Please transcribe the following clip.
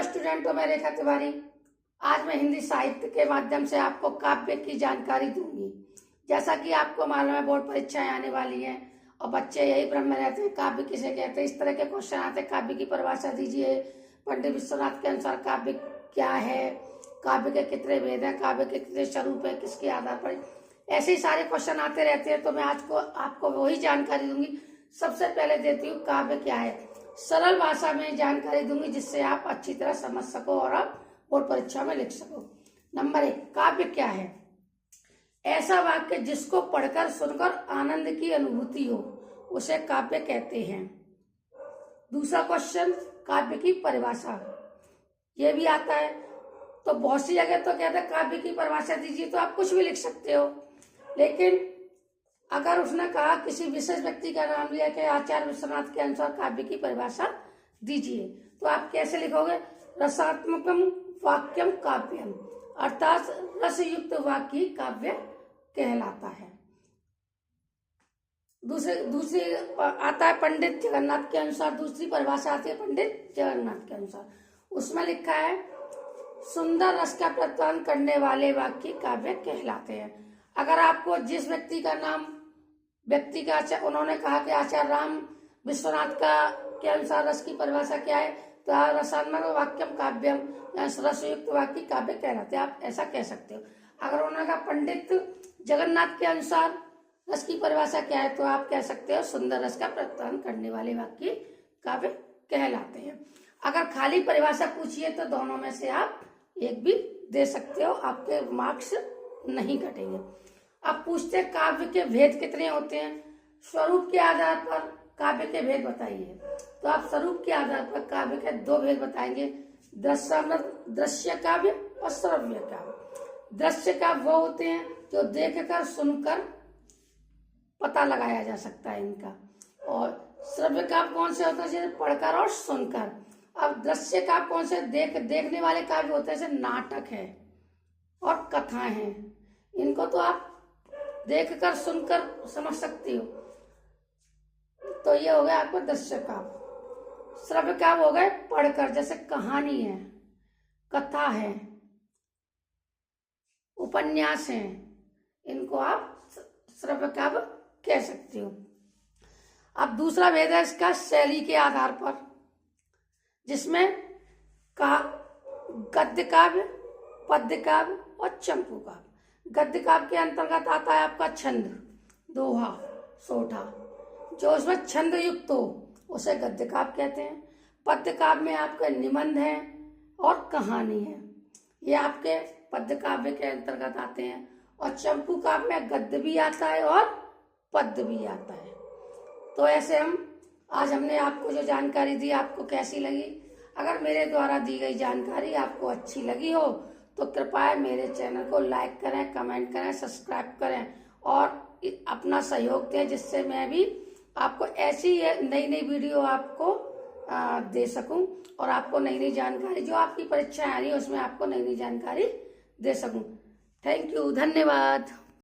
स्टूडेंटों, मैं रेखा तिवारी। आज मैं हिंदी साहित्य के माध्यम से आपको काव्य की जानकारी दूंगी। जैसा कि आपको मालूम है, बोर्ड परीक्षाएं आने वाली हैं और बच्चे यही भ्रम में रहते हैं काव्य किसे कहते हैं। इस तरह के क्वेश्चन आते हैं, काव्य की परिभाषा दीजिए, पंडित विश्वनाथ के अनुसार काव्य क्या है, काव्य के कितने भेद हैं, काव्य के कितने स्वरूप है, किसके आधार पर। ऐसे ही सारे क्वेश्चन आते रहते हैं, तो मैं आज को आपको वही जानकारी दूंगी। सबसे पहले देती हूँ काव्य क्या है, सरल भाषा में जानकारी दूंगी जिससे आप अच्छी तरह समझ सको और आप बोर्ड परीक्षा में लिख सको। नंबर 1, काव्य क्या है? ऐसा वाक्य जिसको पढ़कर सुनकर आनंद की अनुभूति हो, उसे काव्य कहते हैं। दूसरा क्वेश्चन, काव्य की परिभाषा, ये भी आता है। तो बहुत सी जगह तो कहते हैं काव्य की परिभाषा दीजिए, तो आप कुछ भी लिख सकते हो। लेकिन अगर उसने कहा किसी विशेष व्यक्ति का नाम लिया कि आचार्य विश्वनाथ के अनुसार काव्य की परिभाषा दीजिए, तो आप कैसे लिखोगे? रसात्मकम वाक्यम काव्यम, अर्थात रसयुक्त वाक्य काव्य कहलाता है। दूसरी आता है पंडित जगन्नाथ के अनुसार। दूसरी परिभाषा आती है पंडित जगन्नाथ के अनुसार। उसमें लिखा है सुंदर रस का प्रतिपादन करने वाले वाक्य काव्य कहलाते हैं। अगर आपको जिस व्यक्ति का नाम उन्होंने कहा कि आचार्य राम विश्वनाथ के अनुसार रस की परिभाषा क्या है, तो रसात्मक वाक्यम काव्यम, रसयुक्त वाक्य काव्य कहलाते हैं, आप ऐसा कह सकते हो। अगर उन्होंने कहा पंडित जगन्नाथ के अनुसार रस की परिभाषा क्या है, तो आप कह सकते हो सुंदर रस का प्रतिपादन करने वाले वाक्य काव्य कहलाते हैं। अगर खाली परिभाषा पूछिए तो दोनों में से आप एक भी दे सकते हो, आपके मार्क्स नहीं घटेंगे। अब पूछते हैं काव्य के भेद कितने होते हैं? स्वरूप के आधार पर काव्य के भेद बताइए। तो आप स्वरूप के आधार पर काव्य के 2 भेद बताएंगे, दृश्य काव्य और श्रव्य काव्य। दृश्य काव्य वो होते हैं जो देखकर सुनकर पता लगाया जा सकता है इनका, और श्रव्य काव्य कौन से होते हैं? जैसे पढ़कर और सुनकर। अब दृश्य काव्य कौन से? देखने वाले काव्य होते हैं, जैसे नाटक है और कथाएं हैं। इनको तो आप देखकर सुनकर समझ सकती हो, तो ये हो गया आपको दृश्य काव्य। श्रव्य काव्य हो गए पढ़कर, जैसे कहानी है, कथा है, उपन्यास है, इनको आप श्रव्य काव्य कह सकते हो। अब दूसरा भेद है इसका शैली के आधार पर, जिसमें गद्य काव्य, पद्य काव्य और चंपू काव्य। गद्य काव्य के अंतर्गत आता है आपका छंद, दोहा, सोठा, जो उसमें छंद युक्त हो उसे गद्य काव्य कहते हैं। पद्य काव्य में आपका निबंध है और कहानी है, ये आपके पद्य काव्य के अंतर्गत आते हैं। और चंपू काव्य में गद्य भी आता है और पद्य भी आता है। तो ऐसे आज हमने आपको जो जानकारी दी, आपको कैसी लगी? अगर मेरे द्वारा दी गई जानकारी आपको अच्छी लगी हो तो कृपया मेरे चैनल को लाइक करें, कमेंट करें, सब्सक्राइब करें और अपना सहयोग दें, जिससे मैं भी आपको ऐसी नई नई वीडियो आपको दे सकूं और आपको नई नई जानकारी, जो आपकी परीक्षाएं आ रही है उसमें आपको नई नई जानकारी दे सकूं। थैंक यू, धन्यवाद।